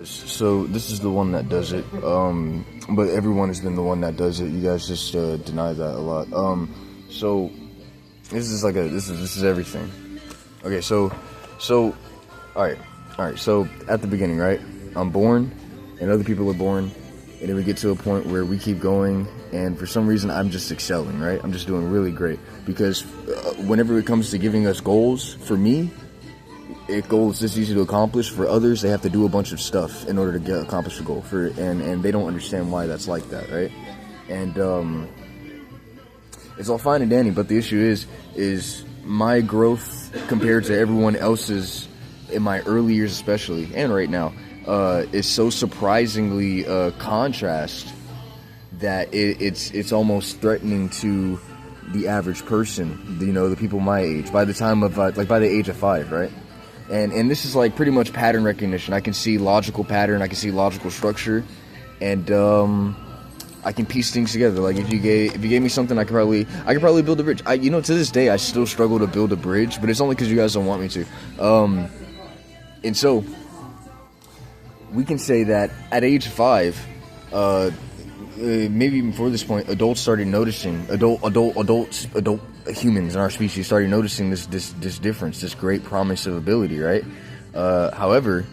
So this is the one that does it, but everyone has been the one that does it. You guys just deny that a lot. So this is this is everything. Okay, so all right. So at the beginning, right? I'm born, and other people are born, and then we get to a point where we keep going, and for some reason I'm just excelling, right? I'm just doing really great because whenever it comes to giving us goals, for me, goals this easy to accomplish. For others, they have to do a bunch of stuff in order to accomplish the goal. And they don't understand why that's like that, right? And it's all fine and dandy, but the issue is my growth compared to everyone else's in my early years, especially, and right now, is so surprisingly contrast that it's almost threatening to the average person. You know, the people my age. By the time of by the age of 5, right? And this is like pretty much pattern recognition. I can see logical pattern, I can see logical structure, and I can piece things together. Like if you gave me something, I could probably build a bridge. To this day I still struggle to build a bridge, but it's only because you guys don't want me to. And so we can say that at age 5, maybe even before this point, adults started noticing adult humans in our species started noticing this difference, this great promise of ability, right? However,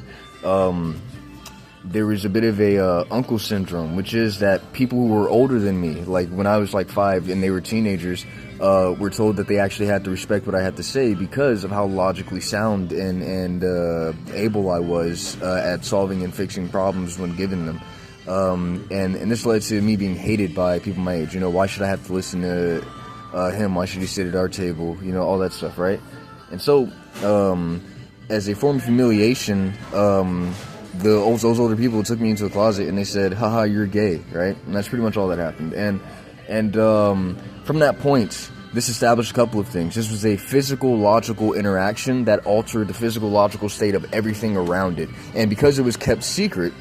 there was a bit of a uncle syndrome, which is that people who were older than me, like when I was like 5 and they were teenagers, were told that they actually had to respect what I had to say because of how logically sound and able I was at solving and fixing problems when given them. And this led to me being hated by people my age. Why should I have to listen to him? Why should he sit at our table? All that stuff, right? And so, as a form of humiliation, those older people took me into a closet and they said, haha, you're gay, right? And that's pretty much all that happened. And from that point, this established a couple of things. This was a physical, logical interaction that altered the physical, logical state of everything around it. And because it was kept secret,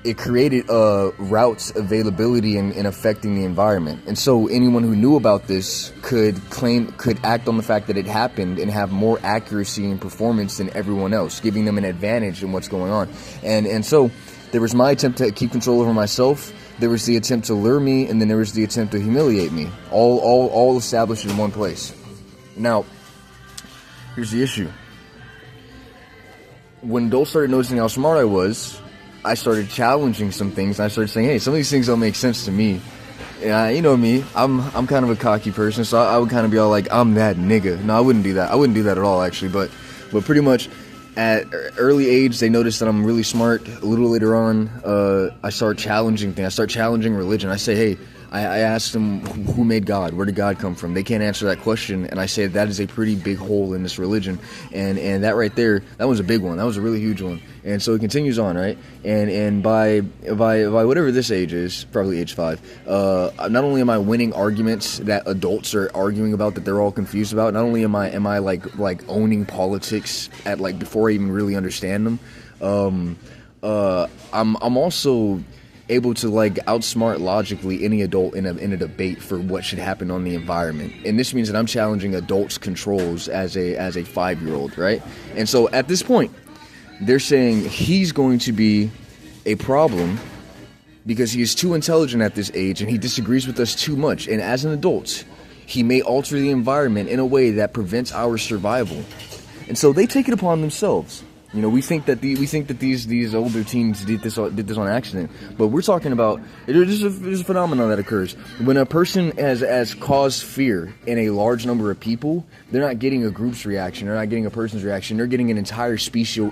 it created routes availability in affecting the environment. And so anyone who knew about this could act on the fact that it happened and have more accuracy and performance than everyone else, giving them an advantage in what's going on. And so there was my attempt to keep control over myself, there was the attempt to lure me, and then there was the attempt to humiliate me, all established in one place. Now, here's the issue. When adults started noticing how smart I was, I started challenging some things. I started saying, hey, some of these things don't make sense to me. You know me, I'm kind of a cocky person, so I would kind of be all like, I'm that nigga. No, I wouldn't do that. I wouldn't do that at all, actually. But pretty much at early age, they noticed that I'm really smart. A little later on, I start challenging things. I start challenging religion. I say, hey, I asked them, who made God? Where did God come from? They can't answer that question, and I say that is a pretty big hole in this religion, and that right there, that was a big one. That was a really huge one. And so it continues on, right? And by whatever this age is, probably age 5, not only am I winning arguments that adults are arguing about that they're all confused about, not only am I like owning politics at like before I even really understand them, I'm also able to like outsmart logically any adult in a debate for what should happen on the environment. And this means that I'm challenging adults' controls as a 5-year-old, right? And so at this point, they're saying he's going to be a problem because he is too intelligent at this age and he disagrees with us too much. And as an adult, he may alter the environment in a way that prevents our survival. And so they take it upon themselves. We think that these older teens did this on accident, but we're talking about there's a phenomenon that occurs when a person has caused fear in a large number of people. They're not getting a group's reaction, they're not getting a person's reaction, they're getting an entire special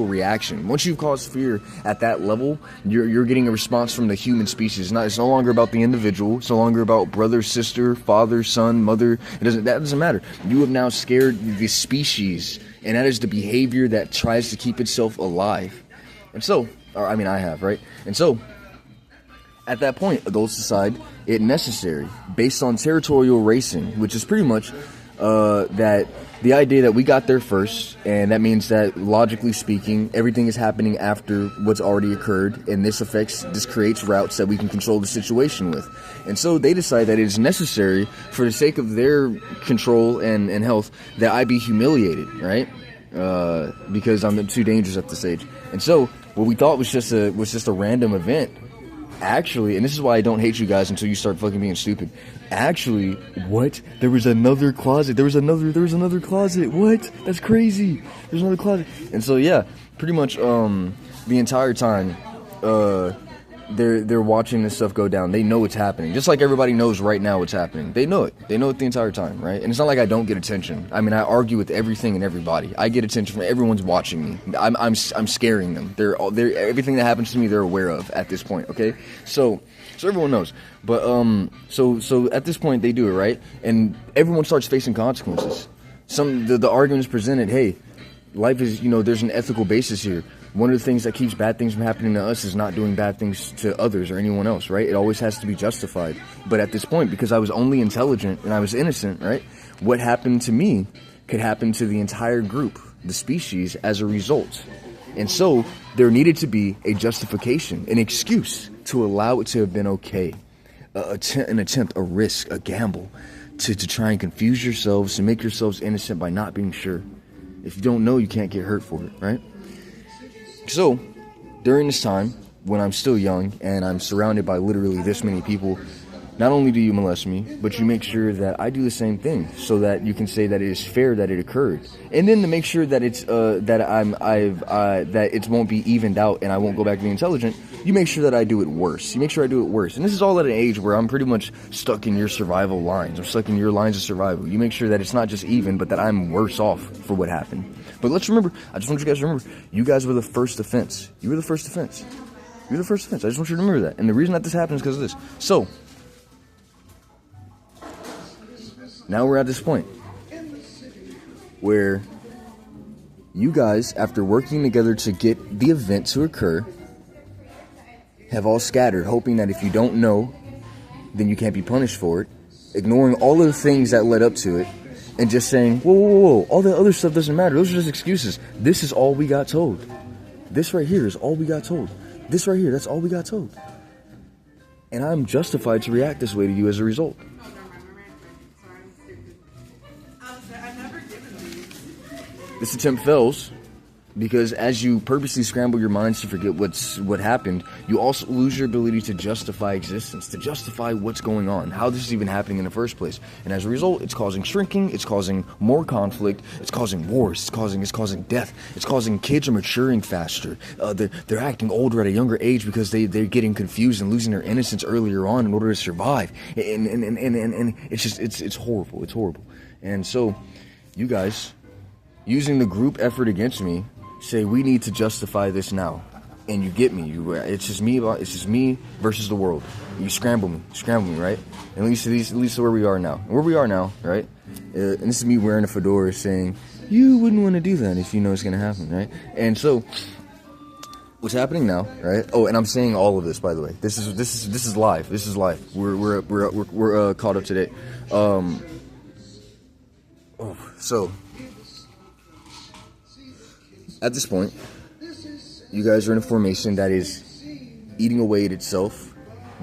reaction. Once you've caused fear at that level, you're getting a response from the human species. It's no longer about the individual. It's no longer about brother, sister, father, son, mother. That doesn't matter. You have now scared the species. And that is the behavior that tries to keep itself alive. And so, I have, right? And so, at that point, adults decide it necessary, based on territorial racing, which is pretty much that the idea that we got there first, and that means that, logically speaking, everything is happening after what's already occurred, and this creates routes that we can control the situation with. And so they decide that it is necessary, for the sake of their control and health, that I be humiliated, right? because I'm too dangerous at this age. And so what we thought was just a random event. Actually, and this is why I don't hate you guys until you start fucking being stupid. Actually, what? There was another closet. There was another closet. What? That's crazy. There's another closet. And so yeah, pretty much the entire time they're watching this stuff go down. They know what's happening. Just like everybody knows right now what's happening. They know it. They know it the entire time, right? And it's not like I don't get attention. I mean, I argue with everything and everybody. I get attention from everyone's watching me. I'm scaring them. They're everything that happens to me, they're aware of at this point, okay? So everyone knows. But so at this point they do it, right? And everyone starts facing consequences. The argument is presented, hey, life is, there's an ethical basis here. One of the things that keeps bad things from happening to us is not doing bad things to others or anyone else, right? It always has to be justified. But at this point, because I was only intelligent and I was innocent, right? What happened to me could happen to the entire group, the species, as a result. And so there needed to be a justification, an excuse to allow it to have been okay. An attempt, a risk, a gamble to try and confuse yourselves, to make yourselves innocent by not being sure. If you don't know, you can't get hurt for it, right? So, during this time, when I'm still young and I'm surrounded by literally this many people, not only do you molest me, but you make sure that I do the same thing, so that you can say that it is fair that it occurred, and then to make sure that it's that it won't be evened out and I won't go back to being intelligent. You make sure that I do it worse. You make sure I do it worse, and this is all at an age where I'm pretty much stuck in your survival lines. I'm stuck in your lines of survival. You make sure that it's not just even, but that I'm worse off for what happened. But let's remember, I just want you guys to remember, you guys were the first offense. You were the first offense. You were the first offense. I just want you to remember that. And the reason that this happens is because of this. So, now we're at this point where you guys, after working together to get the event to occur, have all scattered, hoping that if you don't know, then you can't be punished for it, ignoring all of the things that led up to it, and just saying, whoa, all the other stuff doesn't matter. Those are just excuses. This is all we got told. This right here is all we got told. This right here, that's all we got told. And I'm justified to react this way to you as a result. This attempt fails because as you purposely scramble your minds to forget what happened, you also lose your ability to justify existence, to justify what's going on, how this is even happening in the first place. And as a result, it's causing shrinking, it's causing more conflict, it's causing wars, it's causing death, it's causing kids are maturing faster. They're acting older at a younger age because they're getting confused and losing their innocence earlier on in order to survive. And it's horrible. It's horrible. And so, you guys, using the group effort against me, say we need to justify this now, and you get me. It's just me versus the world. You scramble me, right? And at least where we are now. Right? And this is me wearing a fedora, saying you wouldn't want to do that if you know it's gonna happen, right? And so, what's happening now, right? Oh, and I'm saying all of this, by the way. This is live. This is live. We're caught up to date. So. At this point, you guys are in a formation that is eating away at itself,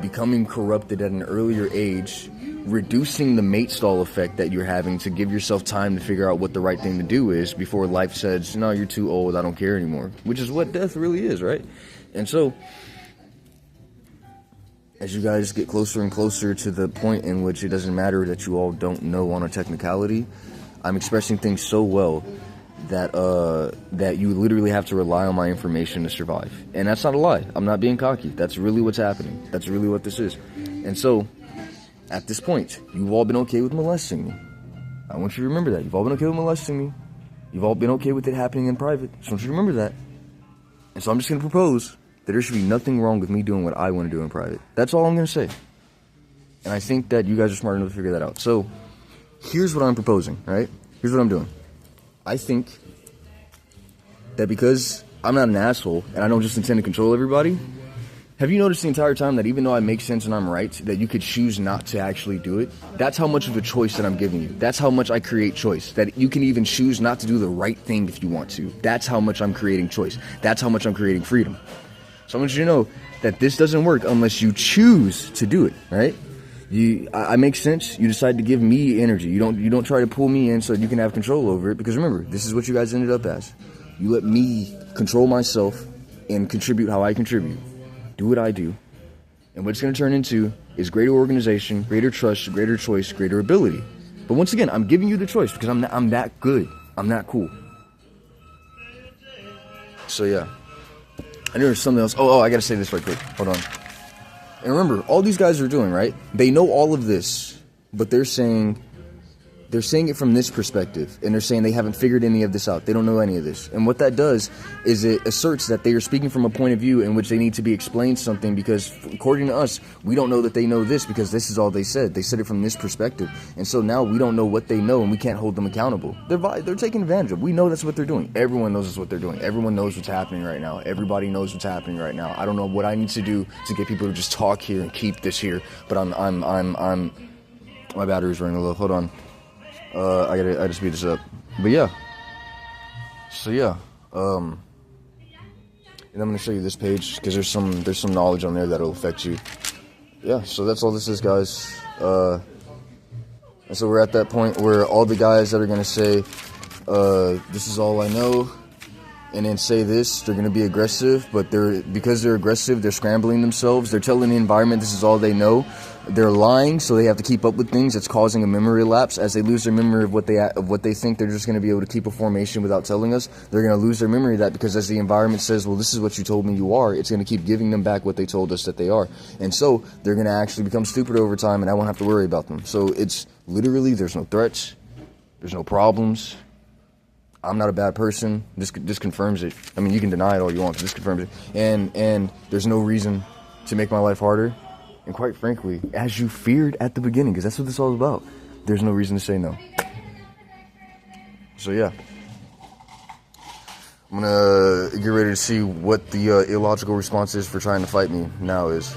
becoming corrupted at an earlier age, reducing the mate stall effect that you're having to give yourself time to figure out what the right thing to do is before life says, no, you're too old, I don't care anymore, which is what death really is, right? And so, as you guys get closer and closer to the point in which it doesn't matter that you all don't know on a technicality, I'm expressing things so well that you literally have to rely on my information to survive. And that's not a lie. I'm not being cocky. That's really what's happening. That's really what this is. And so, at this point, you've all been okay with molesting me. I want you to remember that. You've all been okay with molesting me. You've all been okay with it happening in private. So I want you to remember that. And so I'm just going to propose that there should be nothing wrong with me doing what I want to do in private. That's all I'm going to say. And I think that you guys are smart enough to figure that out. So, here's what I'm proposing, right? Here's what I'm doing. I think that because I'm not an asshole and I don't just intend to control everybody, have you noticed the entire time that even though I make sense and I'm right, that you could choose not to actually do it? That's how much of a choice that I'm giving you. That's how much I create choice. That you can even choose not to do the right thing if you want to. That's how much I'm creating choice. That's how much I'm creating freedom. So I want you to know that this doesn't work unless you choose to do it, right? I make sense. You decide to give me energy. You don't try to pull me in so you can have control over it. Because remember, this is what you guys ended up as. You let me control myself and contribute how I contribute. Do what I do. And what it's going to turn into is greater organization, greater trust, greater choice, greater ability. But once again, I'm giving you the choice because I'm that good. I'm that cool. So yeah. I knew there was something else. Oh, I got to say this right quick. Hold on. And remember, all these guys are doing, right? They know all of this, but they're saying it from this perspective, and they're saying they haven't figured any of this out. They don't know any of this. And what that does is it asserts that they are speaking from a point of view in which they need to be explained something, because according to us, we don't know that they know this because this is all they said. They said it from this perspective. And so now we don't know what they know, and we can't hold them accountable. They're taking advantage of. We know that's what they're doing. Everyone knows that's what they're doing. Everyone knows what's happening right now. Everybody knows what's happening right now. I don't know what I need to do to get people to just talk here and keep this here, but I'm my battery's running low. Hold on. I gotta speed this up. But yeah. So yeah. And I'm gonna show you this page because there's some knowledge on there that'll affect you. Yeah, so that's all this is, guys. And so we're at that point where all the guys that are gonna say, this is all I know, and then say this, they're gonna be aggressive, but because they're aggressive, they're scrambling themselves, they're telling the environment this is all they know. They're lying, so they have to keep up with things. It's causing a memory lapse. As they lose their memory of what they think they're just going to be able to keep a formation without telling us, they're going to lose their memory of that, because as the environment says, well, this is what you told me you are, it's going to keep giving them back what they told us that they are. And so they're going to actually become stupid over time, and I won't have to worry about them. So it's literally, there's no threats, there's no problems. I'm not a bad person. This confirms it. I mean, you can deny it all you want, but this confirms it. And there's no reason to make my life harder. And quite frankly, as you feared at the beginning, because that's what this is all about, there's no reason to say no. So yeah. I'm going to get ready to see what the illogical response is for trying to fight me now is.